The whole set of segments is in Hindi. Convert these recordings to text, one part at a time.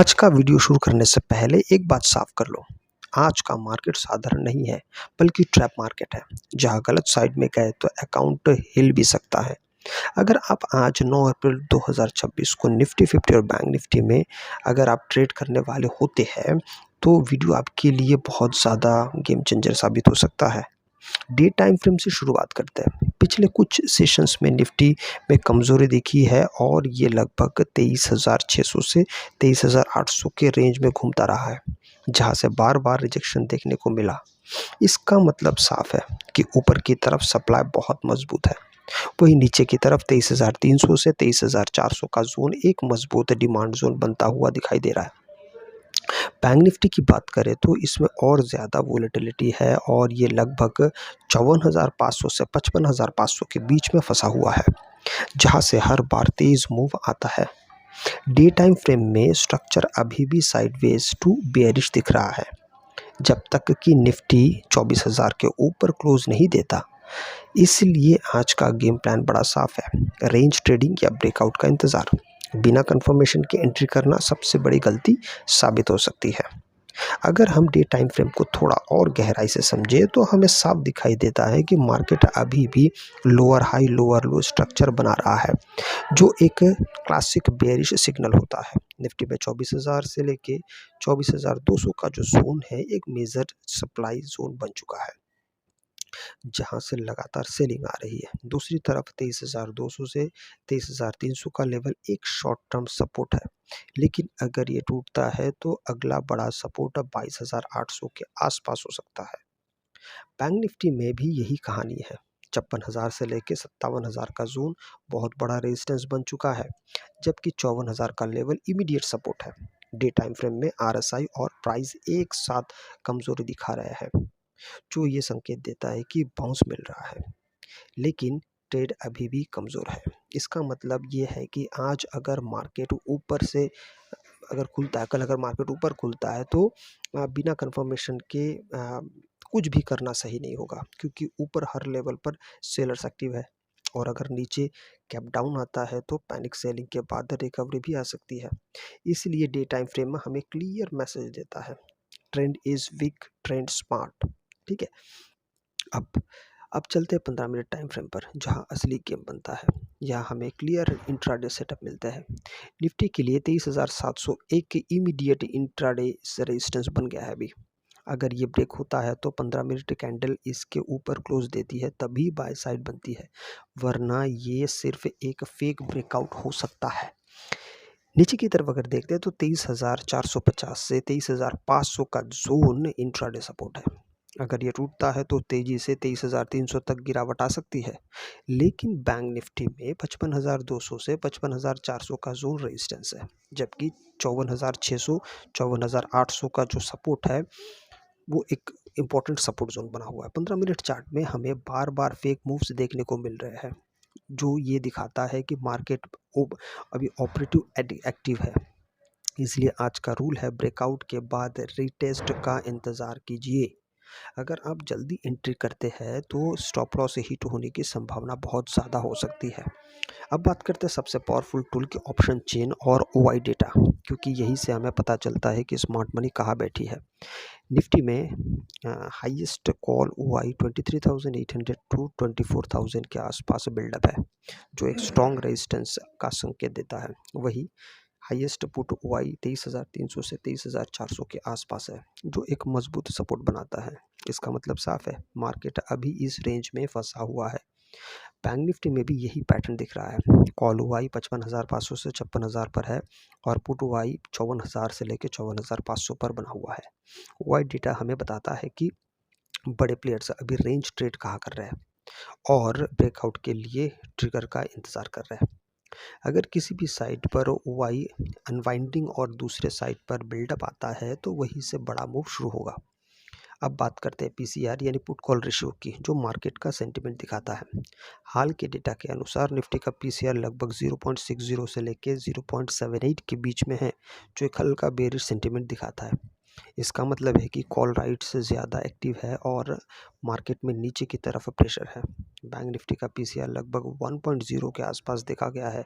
आज का वीडियो शुरू करने से पहले एक बात साफ कर लो। आज का मार्केट साधारण नहीं है, बल्कि ट्रैप मार्केट है, जहां गलत साइड में गए तो अकाउंट हिल भी सकता है। अगर आप आज 9 अप्रैल 2026 को निफ्टी 50 और बैंक निफ्टी में अगर आप ट्रेड करने वाले होते हैं, तो वीडियो आपके लिए बहुत ज़्यादा गेम चेंजर साबित हो सकता है। डे टाइम फ्रेम से शुरुआत करते हैं। पिछले कुछ सेशंस में निफ्टी में कमज़ोरी देखी है और ये लगभग 23,600 से 23,800 के रेंज में घूमता रहा है, जहां से बार बार रिजेक्शन देखने को मिला। इसका मतलब साफ है कि ऊपर की तरफ सप्लाई बहुत मजबूत है, वहीं नीचे की तरफ 23,300 से 23,400 का जोन एक मजबूत डिमांड जोन बनता हुआ दिखाई दे रहा है। बैंक निफ्टी की बात करें तो इसमें और ज़्यादा वोलेटिलिटी है और ये लगभग 54,500 से 55,500 के बीच में फंसा हुआ है, जहां से हर बार तेज मूव आता है। डे टाइम फ्रेम में स्ट्रक्चर अभी भी साइडवेज टू बेयरिश दिख रहा है, जब तक कि निफ्टी 24,000 के ऊपर क्लोज नहीं देता। इसलिए आज का गेम प्लान बड़ा साफ है, रेंज ट्रेडिंग या ब्रेकआउट का इंतज़ार। बिना कंफर्मेशन के एंट्री करना सबसे बड़ी गलती साबित हो सकती है। अगर हम डे टाइम फ्रेम को थोड़ा और गहराई से समझे तो हमें साफ दिखाई देता है कि मार्केट अभी भी लोअर हाई लोअर लो स्ट्रक्चर बना रहा है, जो एक क्लासिक बेयरिश सिग्नल होता है। निफ्टी में 24,000 से लेके 24,200 का जो जोन है, एक मेजर सप्लाई जोन बन चुका है, जहां से लगातार सेलिंग आ रही है। दूसरी तरफ 23,200 से 23,300 का लेवल एक शॉर्ट टर्म सपोर्ट है, लेकिन अगर ये टूटता है तो अगला बड़ा सपोर्ट 22,800 के आसपास हो सकता है। बैंक निफ्टी में भी यही कहानी है। 56,000 से लेकर 57,000 का जोन बहुत बड़ा रेजिस्टेंस बन चुका है, जबकि 54,000 का लेवल इमीडिएट सपोर्ट है। डे टाइम फ्रेम में आरएसआई और प्राइस एक साथ कमजोरी दिखा रहे हैं, जो ये संकेत देता है कि बाउंस मिल रहा है, लेकिन ट्रेड अभी भी कमज़ोर है। इसका मतलब ये है कि आज अगर मार्केट ऊपर से अगर खुलता है, कल अगर मार्केट ऊपर खुलता है तो बिना कंफर्मेशन के कुछ भी करना सही नहीं होगा, क्योंकि ऊपर हर लेवल पर सेलर्स एक्टिव है, और अगर नीचे कैप डाउन आता है तो पैनिक सेलिंग के बाद रिकवरी भी आ सकती है। इसलिए डे टाइम फ्रेम में हमें क्लियर मैसेज देता है, trend is weak, trend smart. ठीक है। अब अब चलते हैं 15 मिनट टाइम फ्रेम पर, जहां असली गेम बनता है। यहाँ हमें क्लियर इंट्राडे सेटअप मिलता है। निफ्टी के लिए 23,701 के इमीडिएट इंट्राडे रेजिस्टेंस बन गया है अभी। अगर ये ब्रेक होता है तो 15 मिनट कैंडल इसके ऊपर क्लोज देती है, तभी बाय साइड बनती है, वरना ये सिर्फ एक फेक ब्रेकआउट हो सकता है। नीचे की तरफ अगर देखते हैं तो 23,450 से 23,500 का जोन इंट्राडे सपोर्ट है। अगर ये टूटता है तो तेजी से 23,300 तक गिरावट आ सकती है, लेकिन बैंक निफ्टी में 55,200 से 55,400 का जोन रेजिस्टेंस है, जबकि 54,600 54,800 का जो सपोर्ट है, वो एक इम्पोर्टेंट सपोर्ट जोन बना हुआ है। 15 मिनट चार्ट में हमें बार बार फेक मूव्स देखने को मिल रहे हैं, जो ये दिखाता है कि मार्केट अभी ऑपरेटिव एक्टिव है। इसलिए आज का रूल है, ब्रेकआउट के बाद रीटेस्ट का इंतज़ार कीजिए। अगर आप जल्दी एंट्री करते हैं तो स्टॉप लॉस हिट होने की संभावना बहुत ज़्यादा हो सकती है। अब बात करते हैं सबसे पावरफुल टूल की, ऑप्शन चेन और ओवाई डेटा, क्योंकि यही से हमें पता चलता है कि स्मार्ट मनी कहाँ बैठी है। निफ्टी में हाईएस्ट कॉल ओवाई 23,800 टू 24,000 के आसपास बिल्डअप है, जो एक स्ट्रॉन्ग रेजिस्टेंस का संकेत देता है। वही हाईएस्ट पुट ओआई 23,300 से 23,400 के आसपास है, जो एक मजबूत सपोर्ट बनाता है। इसका मतलब साफ है, मार्केट अभी इस रेंज में फंसा हुआ है। बैंक निफ्टी में भी यही पैटर्न दिख रहा है। कॉल ओआई 55,500 से 56,000 पर है, और पुट ओआई 54,000 से लेकर 54,500 पर बना हुआ है। ओआई डेटा हमें बताता है कि बड़े प्लेयर्स अभी रेंज ट्रेड कहाँ कर रहे हैं और ब्रेकआउट के लिए ट्रिगर का इंतजार कर रहे हैं। अगर किसी भी साइट पर वाई अनवाइंडिंग और दूसरे साइट पर बिल्डअप आता है तो वहीं से बड़ा मूव शुरू होगा। अब बात करते हैं पीसीआर यानी पुट कॉल रेशियो की, जो मार्केट का सेंटिमेंट दिखाता है। हाल के डेटा के अनुसार निफ्टी का पीसीआर लगभग 0.60 से लेकर 0.78 के बीच में है, जो एक हल्का बेरिश सेंटिमेंट दिखाता है। इसका मतलब है कि कॉल राइट से ज़्यादा एक्टिव है और मार्केट में नीचे की तरफ प्रेशर है। बैंक निफ्टी का पीसीआर लगभग 1.0 के आसपास देखा गया है,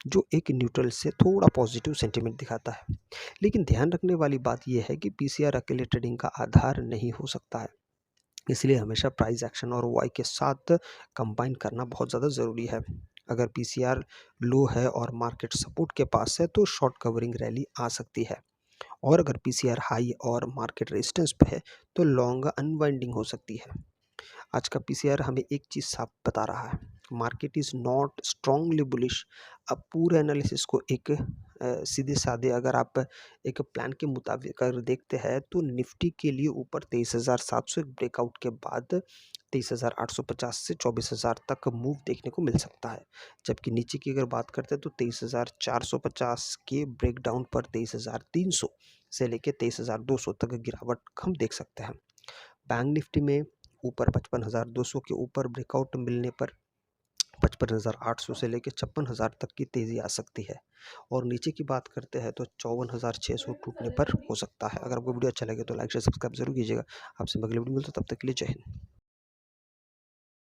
जो एक न्यूट्रल से थोड़ा पॉजिटिव सेंटिमेंट दिखाता है। लेकिन ध्यान रखने वाली बात यह है कि पीसीआर अकेले ट्रेडिंग का आधार नहीं हो सकता है, इसलिए हमेशा प्राइस एक्शन और वाई के साथ कंबाइन करना बहुत ज़्यादा ज़रूरी है। अगर पीसीआर लो है और मार्केट सपोर्ट के पास है तो शॉर्ट कवरिंग रैली आ सकती है, और अगर पीसीआर हाई और मार्केट रेजिस्टेंस पे है तो लॉन्ग अनवाइंडिंग हो सकती है। आज का पीसीआर हमें एक चीज़ साफ बता रहा है, market is not strongly bullish. अब पूरे एनालिसिस को एक सीधे साधे अगर आप एक प्लान के मुताबिक अगर देखते हैं तो निफ्टी के लिए ऊपर 23,700 ब्रेकआउट के बाद 23,850 से 24,000 तक मूव देखने को मिल सकता है। जबकि नीचे की अगर बात करते हैं तो 23,450 के ब्रेकडाउन पर 23,300 से लेकर 23,200 तक गिरावट हम देख सकते हैं। बैंक निफ्टी में ऊपर 55,200 के ऊपर ब्रेकआउट मिलने पर 55,800 से लेकर 56,000 तक की तेज़ी आ सकती है, और नीचे की बात करते हैं तो 54,600 टूटने पर हो सकता है। अगर आपको वीडियो अच्छा लगे तो लाइक शेयर सब्सक्राइब जरूर कीजिएगा। आपसे अगली वीडियो मिलता है, तब तक के लिए जय हिंद।